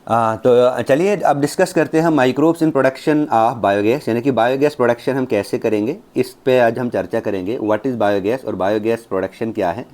तो चलिए अब डिस्कस करते हैं microbes in production of biogas, यानी कि बायोगैस प्रोडक्शन हम कैसे करेंगे, इस पे आज हम चर्चा करेंगे। व्हाट इज़ बायोगैस और बायोगैस प्रोडक्शन क्या है,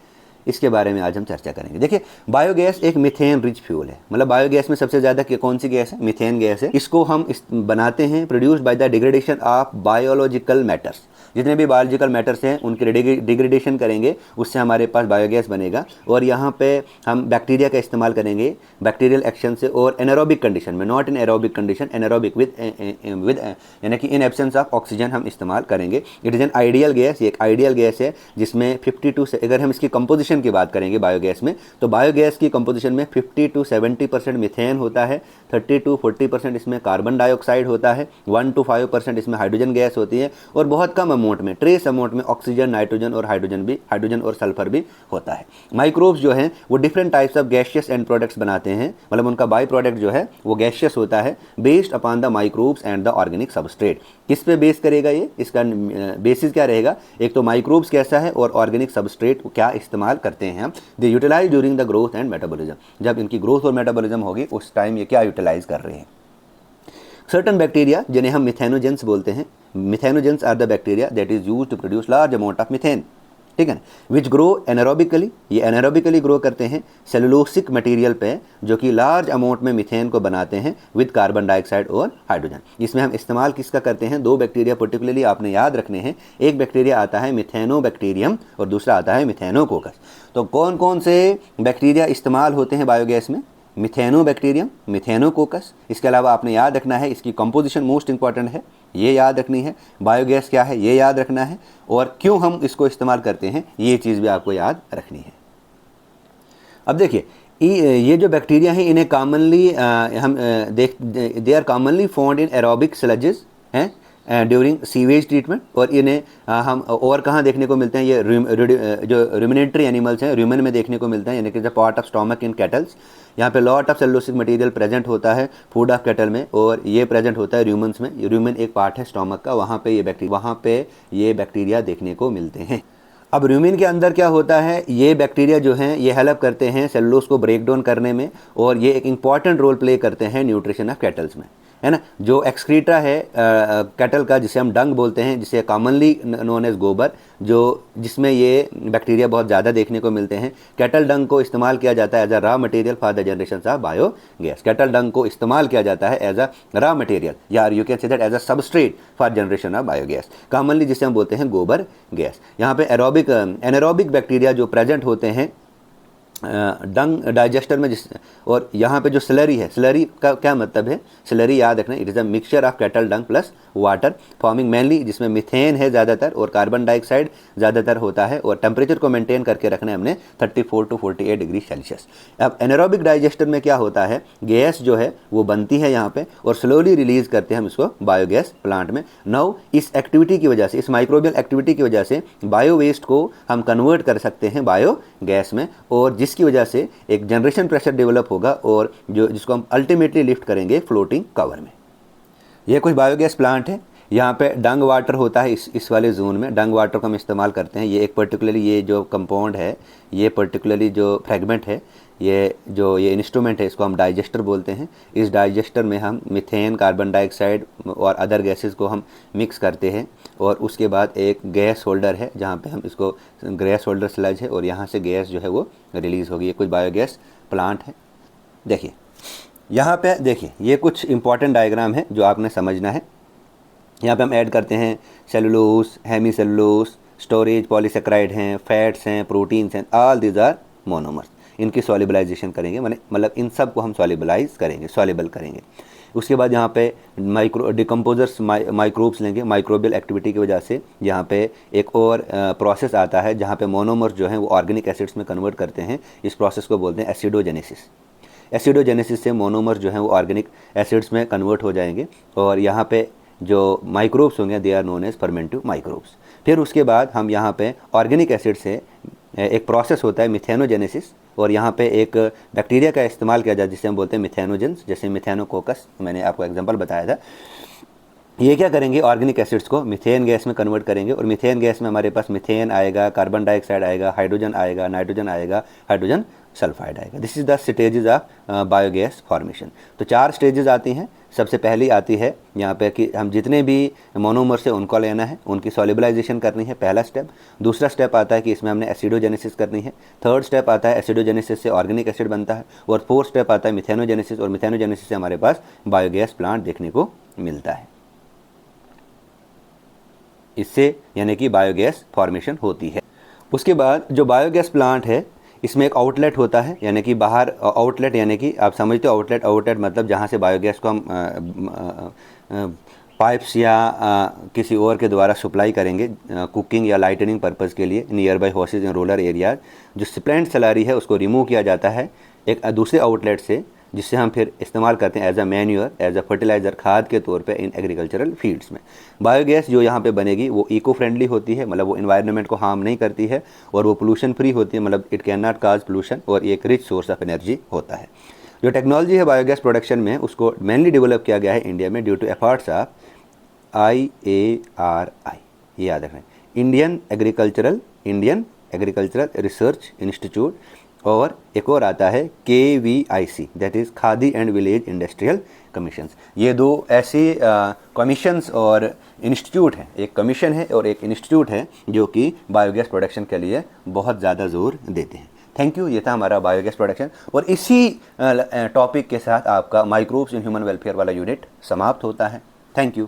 इसके बारे में आज हम चर्चा करेंगे। देखिए, बायोगैस एक मीथेन रिच फ्यूल है। मतलब बायोगैस में सबसे ज़्यादा कौन सी गैस है? मीथेन गैस है। इसको हम बनाते हैं produced by the degradation of biological matters. जितने भी बायोलॉजिकल मैटर्स हैं उनके डिग्रेडेशन करेंगे, उससे हमारे पास बायोगैस बनेगा। और यहाँ पे हम बैक्टीरिया का इस्तेमाल करेंगे बैक्टीरियल एक्शन से, और एनारोबिक कंडीशन में, not in aerobic condition, anaerobic with यानी कि इन एब्सेंस ऑफ ऑक्सीजन हम इस्तेमाल करेंगे। It is an ideal gas, ये एक आइडियल गैस है जिसमें 52 से, अगर हम इसकी कंपोजिशन की बात करेंगे बायोगैस में, तो बायोगैस की कंपोजिशन में 50 to 70% मीथेन होता है, 30 to 40% इसमें कार्बन डाइऑक्साइड होता है, 1 to 5% इसमें हाइड्रोजन गैस होती है, और बहुत कम अमाउंट में, ट्रेस अमाउंट में ऑक्सीजन, नाइट्रोजन और हाइड्रोजन और सल्फर भी होता है। माइक्रोब्स जो हैं वो different types of gaseous and products बनाते हैं, मतलब उनका बाई प्रोडक्ट जो है वो गैशियस होता है, based upon the microbes and the organic substrate. किस पे बेस करेगा ये? इसका बेसिस क्या रहेगा? एक तो माइक्रोब्स कैसा है और ऑर्गेनिक सबस्ट्रेट क्या इस्तेमाल करते हैं हम। They utilise during the growth and metabolism, जब इनकी ग्रोथ और मेटाबॉलिज्म होगी उस टाइम ये क्या यूटिलाइज कर रहे हैं। सर्टन बैक्टीरिया जिन्हें हम मिथेनोजेंस बोलते हैं, methanogens are the bacteria that is used to produce large amount of methane, ठीक है ना, विच ग्रो एनारोबिकली, ये एनारोबिकली ग्रो करते हैं सेलुलोसिक मटेरियल पे, जो कि लार्ज अमाउंट में मीथेन को बनाते हैं विद कार्बन डाइऑक्साइड और हाइड्रोजन। इसमें हम इस्तेमाल किसका करते हैं? दो बैक्टीरिया पर्टिकुलरली आपने याद रखने हैं। एक बैक्टीरिया आता है मिथेनोबैक्टीरियम और दूसरा आता है मिथेनोकोकस। तो कौन कौन से बैक्टीरिया इस्तेमाल होते हैं बायोगैस में? मिथेनोबैक्टीरियम, मिथेनोकोकस। इसके अलावा आपने याद रखना है इसकी कंपोजिशन मोस्ट इंपॉर्टेंट है, ये याद रखनी है। बायोगैस क्या है ये याद रखना है, और क्यों हम इसको इस्तेमाल करते हैं ये चीज़ भी आपको याद रखनी है। अब देखिए, ये जो बैक्टीरिया हैं इन्हें कॉमनली हम they are commonly found in aerobic sludges हैं ड्यूरिंग सीवेज ट्रीटमेंट, और इन्हें हम और कहाँ देखने को मिलते हैं? ये जो रूमिनेटरी एनिमल्स हैं, रूमन में देखने को मिलते हैं, यानी कि the part of stomach in kettles. यहाँ पे lot of cellulosic material present होता है फूड ऑफ कैटल में, और ये प्रेजेंट होता है र्यूमन्स में। र्यूमन एक पार्ट है स्टोमक का, वहाँ पे ये बैक्टीरिया देखने को मिलते हैं। अब रूमिन के अंदर क्या होता है? ये बैक्टीरिया जो हैं ये हेल्प करते हैं सेलुलोज को ब्रेक डाउन करने में, और ये एक इंपॉर्टेंट रोल प्ले करते हैं न्यूट्रिशन ऑफ कैटल्स में, है ना। जो एक्सक्रीटा है कैटल का, जिसे हम डंग बोलते हैं, जिसे कॉमनली नोन एज गोबर, जिसमें ये बैक्टीरिया बहुत ज़्यादा देखने को मिलते हैं, कैटल डंग को इस्तेमाल किया जाता है as a raw material for the generation of biogas. Cattle dung को इस्तेमाल किया जाता है एज अ रॉ मटेरियल, या you can say that as a substrate for generation of biogas, commonly जिसे हम बोलते हैं गोबर गैस। यहाँ पे एनारोबिक बैक्टीरिया जो प्रेजेंट होते हैं डंग डाइजेस्टर में, और यहाँ पे जो स्लरी है, स्लरी का क्या मतलब है? स्लरी याद रखना, it is a mixture of cattle Dang plus water forming mainly, जिसमें मिथेन है ज़्यादातर और कार्बन डाइऑक्साइड ज़्यादातर होता है, और टेम्परेचर को मेंटेन करके रखना है हमने 34 to 48 डिग्री सेल्सियस। अब एनारोबिक डाइजेस्टर में क्या होता है? गैस जो है वो बनती है यहाँ पे, और स्लोली रिलीज करते हैं हम इसको बायोगैस प्लांट में। नाउ इस एक्टिविटी की वजह से, इस माइक्रोबियल एक्टिविटी की वजह से बायो वेस्ट को हम कन्वर्ट कर सकते हैं बायोगैस में, और जिसकी वजह से एक जनरेशन प्रेशर डेवलप होगा, और जिसको हम अल्टीमेटली लिफ्ट करेंगे फ्लोटिंग कवर में। ये कुछ बायोगैस प्लांट है। यहाँ पे डंग वाटर होता है, इस वाले जोन में डंग वाटर को हम इस्तेमाल करते हैं। ये एक पर्टिकुलरली ये जो कंपाउंड है, ये पर्टिकुलरली जो फ्रेगमेंट है, ये इंस्ट्रूमेंट है, इसको हम डाइजेस्टर बोलते हैं। इस डाइजेस्टर में हम मीथेन, कार्बन डाइऑक्साइड और अदर गैसेस को हम मिक्स करते हैं, और उसके बाद एक गैस होल्डर है जहाँ पे हम इसको, गैस होल्डर स्लज है, और यहाँ से गैस जो है वो रिलीज़ होगी। ये कुछ बायोगैस प्लांट है। देखिए यहाँ पे, देखिए ये कुछ इंपॉर्टेंट डायग्राम है जो आपने समझना है। यहाँ पे हम ऐड करते हैं cellulose, hemicellulose, storage polysaccharide हैं, फैट्स हैं, प्रोटीन्स हैं, ऑल दीज आर मोनोमर्स। इनकी सॉल्युबलाइजेशन करेंगे, मतलब इन सब को हम सॉल्युबल करेंगे। उसके बाद यहाँ पे डिकम्पोजर्स माइक्रोब्स लेंगे। माइक्रोबियल एक्टिविटी की वजह से यहाँ पे एक और प्रोसेस आता है जहाँ पे मोनोमर्स जो हैं वो ऑर्गेनिक एसिड्स में कन्वर्ट करते हैं। इस प्रोसेस को बोलते हैं एसिडोजेनेसिस। एसिडोजेनेसिस से मोनोमर्स जो हैं वो ऑर्गेनिक एसिड्स में कन्वर्ट हो जाएंगे, और यहाँ पे जो माइक्रोब्स होंगे they are known as fermentative microbes. फिर उसके बाद हम यहाँ पे ऑर्गेनिक एसिड से एक प्रोसेस होता है मिथेनोजेनेसिस, और यहाँ पे एक बैक्टीरिया का इस्तेमाल किया जाता है जिसे हम बोलते हैं मिथेनोजेंस, जैसे मिथेनोकोकस, मैंने आपको एग्जांपल बताया था। ये क्या करेंगे, ऑर्गेनिक एसिड्स को मीथेन गैस में कन्वर्ट करेंगे और मीथेन गैस में हमारे पास मीथेन आएगा, कार्बन डाइऑक्साइड आएगा, हाइड्रोजन आएगा, नाइट्रोजन आएगा, हाइड्रोजन सल्फाइड आएगा। This is the stages of biogas formation. तो 4 स्टेजेस आती हैं। सबसे पहली आती है यहाँ पे कि हम जितने भी मोनोमर्स है उनको लेना है, उनकी सॉल्युबलाइजेशन करनी है, पहला स्टेप। दूसरा स्टेप आता है कि इसमें हमने एसिडोजेनेसिस करनी है। थर्ड स्टेप आता है एसिडोजेनेसिस से ऑर्गेनिक एसिड बनता है। और फोर्थ स्टेप आता है मिथेनोजेनेसिस, और मिथेनोजेनेसिस से हमारे पास बायोगैस प्लांट देखने को मिलता है। इससे यानी कि बायोगैस फॉर्मेशन होती है। उसके बाद जो बायोगैस प्लांट है इसमें एक आउटलेट होता है, यानी कि बाहर आउटलेट, यानी कि आप समझते हो आउटलेट मतलब जहाँ से बायोगैस को हम पाइप्स या किसी और के द्वारा सप्लाई करेंगे कुकिंग या लाइटनिंग पर्पज़ के लिए near by houses in rural areas. जो स्प्लेंट सलारी है उसको रिमूव किया जाता है एक दूसरे आउटलेट से, जिससे हम फिर इस्तेमाल करते हैं as a manure, as a fertiliser, खाद के तौर पे इन एग्रीकल्चरल फील्ड्स में। बायोगैस जो यहाँ पे बनेगी वो इको फ्रेंडली होती है, मतलब वो इन्वायरमेंट को हार्म नहीं करती है, और वो पोल्यूशन फ्री होती है, मतलब it can not cause pollution, और एक रिच सोर्स ऑफ एनर्जी होता है। जो टेक्नोलॉजी है बायोगैस प्रोडक्शन में उसको मेनली डेवलप किया गया है इंडिया में due to efforts of IARI, ये याद रखना है, इंडियन एग्रीकल्चरल रिसर्च इंस्टीट्यूट, और एक और आता है KVIC, that is khadi and village industrial commissions. ये 2 ऐसे कमीशंस और इंस्टीट्यूट हैं, एक कमीशन है और एक इंस्टीट्यूट है जो कि बायोगैस प्रोडक्शन के लिए बहुत ज़्यादा जोर देते हैं। Thank you. ये था हमारा बायोगैस प्रोडक्शन, और इसी टॉपिक के साथ आपका माइक्रोब्स इन ह्यूमन वेलफेयर वाला यूनिट समाप्त होता है। Thank you.